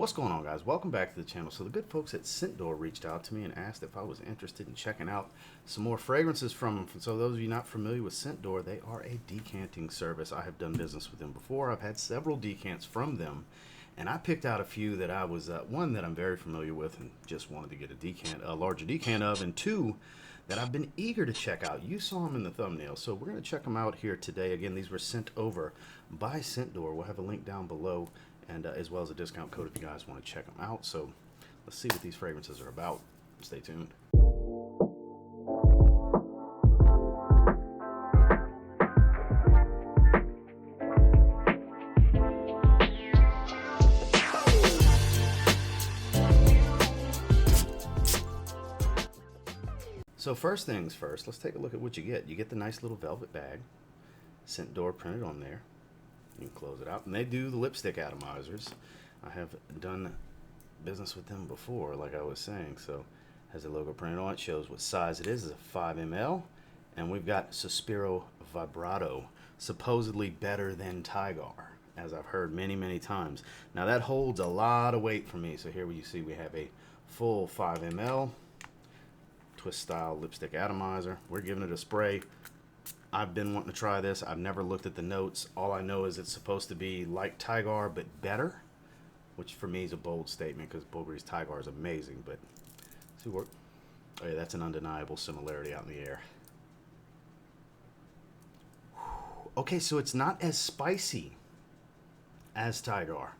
What's going on, guys? Welcome back to the channel. So the good folks at Scent Door reached out to me and asked if I was interested in checking out some more fragrances from them. So those of you not familiar with Scent Door, they are a decanting service. I have done business with them before. I've had several decants from them, and I picked out a few that I was one that I'm very familiar with and just wanted to get a larger decant of, and two that I've been eager to check out. You saw them in the thumbnail, so we're going to check them out here today. Again, these were sent over by Scent Door. We'll have a link down below, and as well as a discount code if you guys want to check them out. So let's see what these fragrances are about. Stay tuned. So first things first, let's take a look at what you get. You get the nice little velvet bag, Scent Door printed on there. You can close it out, and they do the lipstick atomizers. I have done business with them before, like I was saying. So has a logo printed on it, shows what size it is. It's a 5 ml, and we've got Sospiro Vibrato, supposedly better than Tigar, as I've heard many times. Now that holds a lot of weight for me. So here you see we have a full 5 ml twist style lipstick atomizer. We're giving it a spray. I've been wanting to try this. I've never looked at the notes. All I know is it's supposed to be like Tigar but better, which for me is a bold statement because Bulgari's Tigar is amazing. But see what? Oh yeah, that's an undeniable similarity out in the air. Okay, so it's not as spicy as Tigar.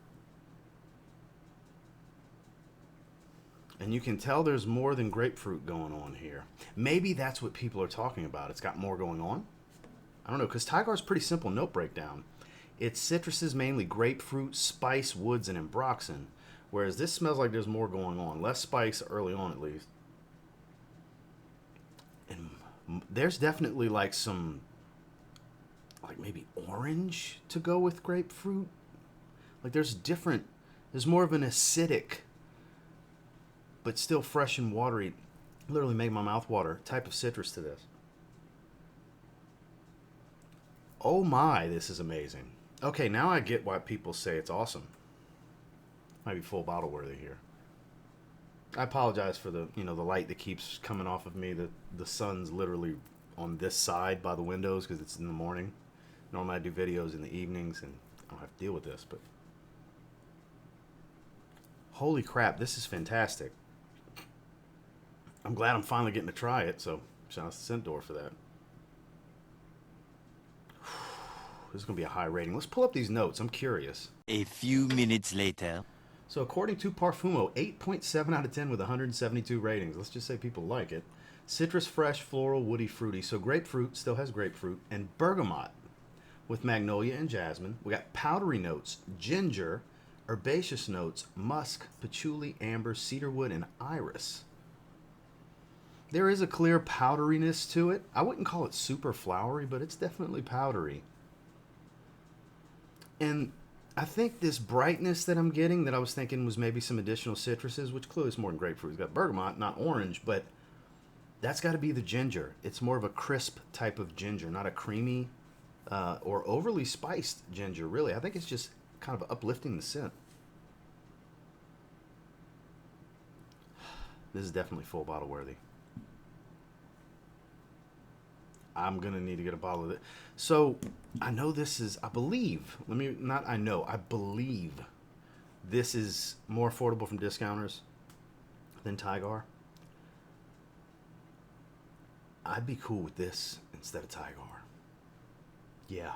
And you can tell there's more than grapefruit going on here. Maybe that's what people are talking about. It's got more going on. I don't know, because Tigar's pretty simple note breakdown. It's citruses, mainly grapefruit, spice, woods, and ambroxan. Whereas this smells like there's more going on. Less spice early on, at least. And there's definitely like some, like maybe orange to go with grapefruit. Like there's more of an acidic, but still fresh and watery, literally make my mouth water type of citrus to this. Oh my, this is amazing. Okay, now I get why people say it's awesome. Might be full bottle worthy here. I apologize for the the light that keeps coming off of me. The sun's literally on this side by the windows because it's in the morning. Normally I do videos in the evenings and I don't have to deal with this, but holy crap, this is fantastic. I'm glad I'm finally getting to try it, so shout out to Scent Door for that. This is going to be a high rating. Let's pull up these notes. I'm curious. A few minutes later. So according to Parfumo, 8.7 out of 10 with 172 ratings. Let's just say people like it. Citrus, fresh, floral, woody, fruity. So grapefruit, still has grapefruit. And bergamot with magnolia and jasmine. We got powdery notes, ginger, herbaceous notes, musk, patchouli, amber, cedarwood, and iris. There is a clear powderiness to it. I wouldn't call it super flowery, but it's definitely powdery. And I think this brightness that I'm getting, that I was thinking was maybe some additional citruses, which clearly is more than grapefruit. It's got bergamot, not orange, but that's got to be the ginger. It's more of a crisp type of ginger, not a creamy or overly spiced ginger, really. I think it's just kind of uplifting the scent. This is definitely full bottle worthy. I'm going to need to get a bottle of it. So, I know this is, I believe this is more affordable from discounters than Tigar. I'd be cool with this instead of Tigar. Yeah.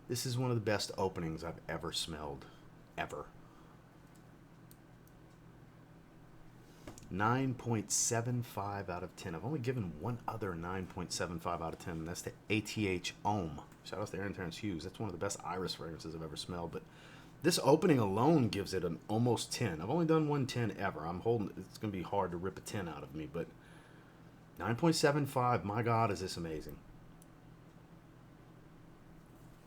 This is one of the best openings I've ever smelled. Ever. 9.75 out of 10. I've only given one other 9.75 out of 10, and that's the ATH Ohm. Shout out to Aaron Terrence Hughes. That's one of the best iris fragrances I've ever smelled. But this opening alone gives it an almost 10. I've only done one 10 ever. It's going to be hard to rip a 10 out of me, but 9.75, my God, is this amazing.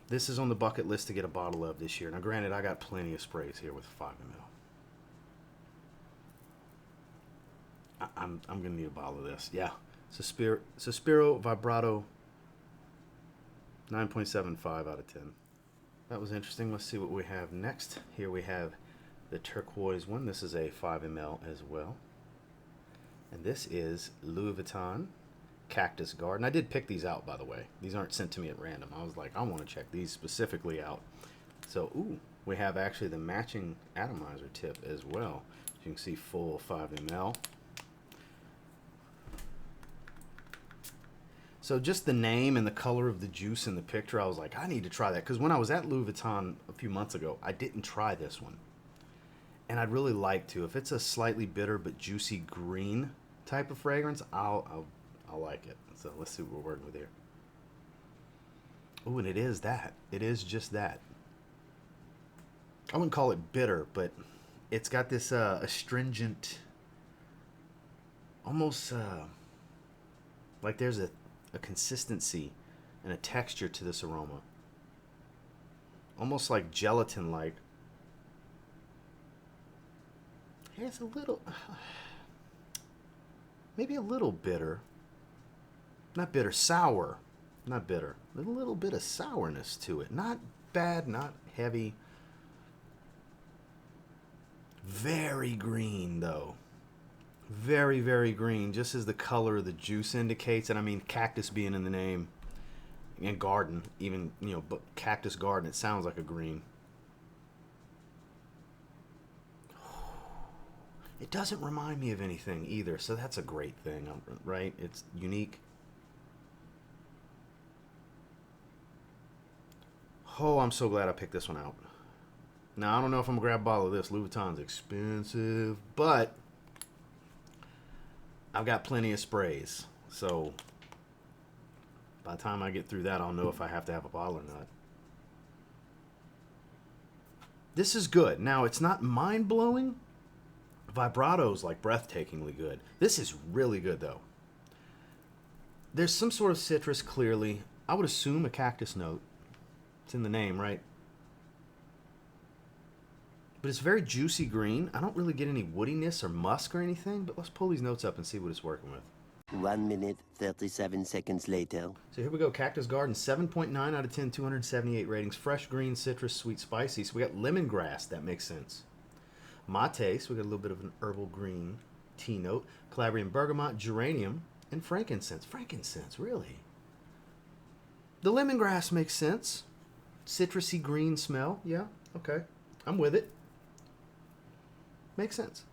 This is on the bucket list to get a bottle of this year. Now, granted, I got plenty of sprays here with 5 ml. I'm gonna need a bottle of this. Yeah, Sospiro Vibrato, 9.75 out of 10. That was interesting. Let's see what we have next. Here we have the turquoise one. This is a 5 ml as well. And this is Louis Vuitton Cactus Garden. I did pick these out, by the way. These aren't sent to me at random. I was like, I want to check these specifically out. So, ooh, we have actually the matching atomizer tip as well. You can see full 5 ml. So just the name and the color of the juice in the picture, I was like, I need to try that. Because when I was at Louis Vuitton a few months ago, I didn't try this one. And I'd really like to. If it's a slightly bitter but juicy green type of fragrance, I'll like it. So let's see what we're working with here. Oh, and it is that. It is just that. I wouldn't call it bitter, but it's got this astringent, almost like there's a consistency and a texture to this aroma. Almost like gelatin-like. It's a little, maybe a little bitter. Not bitter, sour. Not bitter. A little bit of sourness to it. Not bad, not heavy. Very green, though. Very, very green, just as the color of the juice indicates. And I mean, cactus being in the name, and garden, even, you know, but cactus garden, it sounds like a green. It doesn't remind me of anything either, so that's a great thing, right? It's unique. Oh, I'm so glad I picked this one out. Now, I don't know if I'm going to grab a bottle of this. Louis Vuitton's expensive, but I've got plenty of sprays. So by the time I get through that, I'll know if I have to have a bottle or not. This is good. Now, it's not mind-blowing. Vibrato's like breathtakingly good. This is really good, though. There's some sort of citrus, clearly. I would assume a cactus note. It's in the name, right? But it's very juicy green. I don't really get any woodiness or musk or anything, but let's pull these notes up and see what it's working with. 1 minute, 37 seconds later. So here we go. Cactus Garden, 7.9 out of 10, 278 ratings. Fresh, green, citrus, sweet, spicy. So we got lemongrass. That makes sense. Mate, so we got a little bit of an herbal green tea note. Calabrian bergamot, geranium, and frankincense. Frankincense, really? The lemongrass makes sense. Citrusy green smell. Yeah, okay. I'm with it. Makes sense.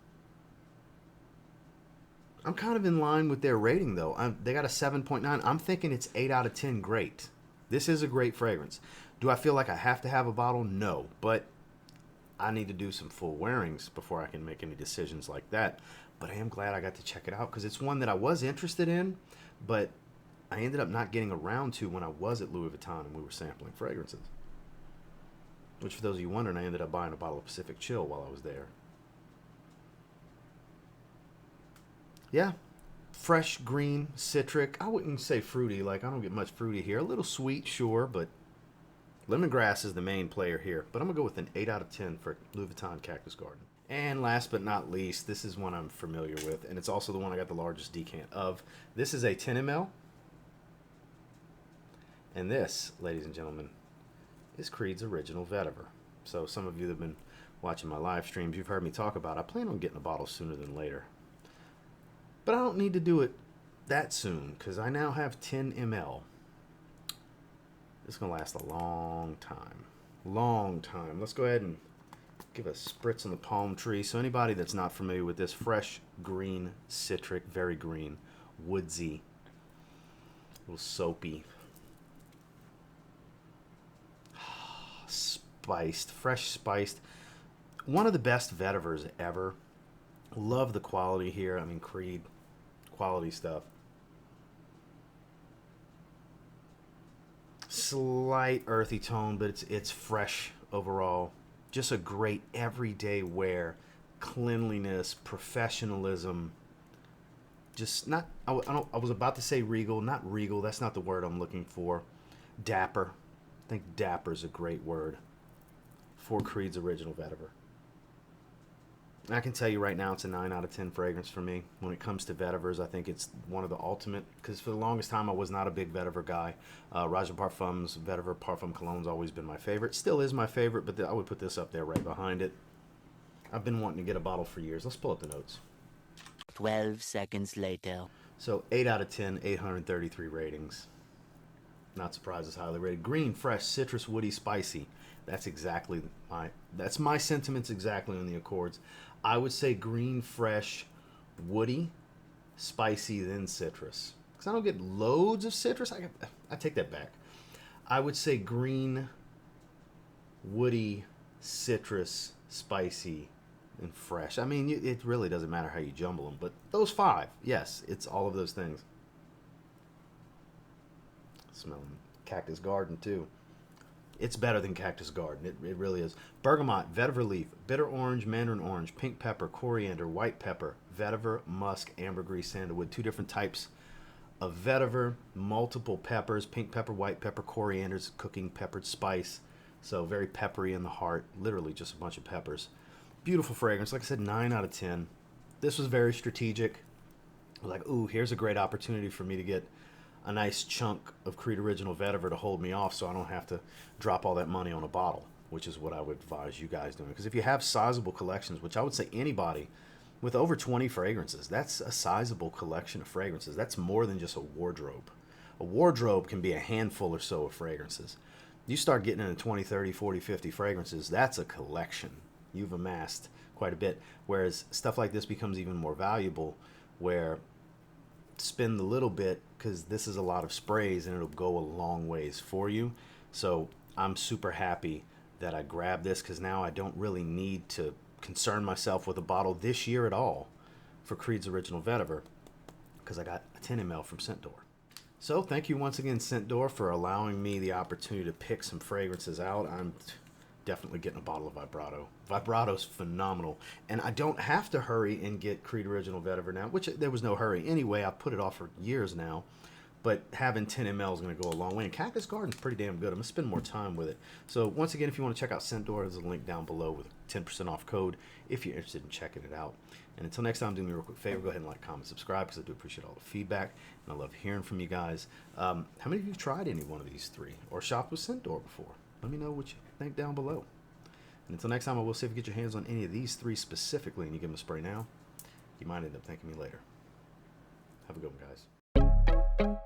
I'm kind of in line with their rating, though. They got a 7.9. I'm thinking it's 8 out of 10 great. This is a great fragrance. Do I feel like I have to have a bottle? No. But I need to do some full wearings before I can make any decisions like that. But I am glad I got to check it out because it's one that I was interested in, but I ended up not getting around to when I was at Louis Vuitton and we were sampling fragrances. Which, for those of you wondering, I ended up buying a bottle of Pacific Chill while I was there. Yeah, fresh, green, citric. I wouldn't say fruity. Like, I don't get much fruity here. A little sweet, sure, but lemongrass is the main player here. But I'm going to go with an 8 out of 10 for Louis Vuitton Cactus Garden. And last but not least, this is one I'm familiar with, and it's also the one I got the largest decant of. This is a 10 ml. And this, ladies and gentlemen, is Creed's original Vetiver. So some of you that have been watching my live streams, you've heard me talk about it. I plan on getting a bottle sooner than later. But I don't need to do it that soon because I now have 10 ml. This is going to last a long time. Long time. Let's go ahead and give a spritz on the palm tree. So anybody that's not familiar with this, fresh, green, citric, very green, woodsy, a little soapy, spiced, fresh spiced. One of the best Vetivers ever. Love the quality here. I mean, Creed, quality stuff. Slight earthy tone, but it's fresh overall. Just a great everyday wear. Cleanliness, professionalism. Just not, I was about to say regal, not regal. That's not the word I'm looking for. Dapper. I think dapper is a great word for Creed's original Vetiver. I can tell you right now it's a 9 out of 10 fragrance for me. When it comes to vetivers, I think it's one of the ultimate, because for the longest time I was not a big vetiver guy. Raja Parfum's Vetiver Parfum Cologne's always been my favorite. Still is my favorite, but I would put this up there right behind it. I've been wanting to get a bottle for years. Let's pull up the notes. 12 seconds later. So 8 out of 10, 833 ratings. Not surprised it's highly rated. Green, fresh, citrus, woody, spicy. That's exactly my sentiments exactly on the Accords. I would say green, fresh, woody, spicy, then citrus. Because I don't get loads of citrus. I take that back. I would say green, woody, citrus, spicy, and fresh. I mean, it really doesn't matter how you jumble them. But those 5, yes, it's all of those things. Smelling Cactus Garden, too. It's better than Cactus Garden. It really is. Bergamot, vetiver leaf, bitter orange, mandarin orange, pink pepper, coriander, white pepper, vetiver, musk, ambergris, sandalwood. 2 different types of vetiver, multiple peppers, pink pepper, white pepper, corianders, cooking peppered spice. So very peppery in the heart. Literally just a bunch of peppers. Beautiful fragrance. Like I said, 9 out of 10. This was very strategic. Like, ooh, here's a great opportunity for me to get a nice chunk of Creed Original Vetiver to hold me off so I don't have to drop all that money on a bottle, which is what I would advise you guys doing. Because if you have sizable collections, which I would say anybody with over 20 fragrances, that's a sizable collection of fragrances. That's more than just a wardrobe. A wardrobe can be a handful or so of fragrances. You start getting into 20, 30, 40, 50 fragrances, that's a collection. You've amassed quite a bit. Whereas stuff like this becomes even more valuable where spend the little bit, because this is a lot of sprays and it'll go a long ways for you. So I'm super happy that I grabbed this, because now I don't really need to concern myself with a bottle this year at all for Creed's Original Vetiver, because I got a 10 ml from Scent Door. So thank you once again, Scent Door, for allowing me the opportunity to pick some fragrances out. I'm definitely getting a bottle of Vibrato. Vibrato's phenomenal. And I don't have to hurry and get Creed Original Vetiver now, which there was no hurry anyway. I've put it off for years now. But having 10 ml is going to go a long way. And Cactus Garden's pretty damn good. I'm going to spend more time with it. So once again, if you want to check out Scent Door, there's a link down below with a 10% off code if you're interested in checking it out. And until next time, do me a real quick favor. Go ahead and like, comment, subscribe, because I do appreciate all the feedback. And I love hearing from you guys. How many of you have tried any one of these 3 or shopped with Scent Door before? Let me know what you think down below. And until next time, I will see if you get your hands on any of these 3 specifically and you give them a spray now. You might end up thanking me later. Have a good one, guys.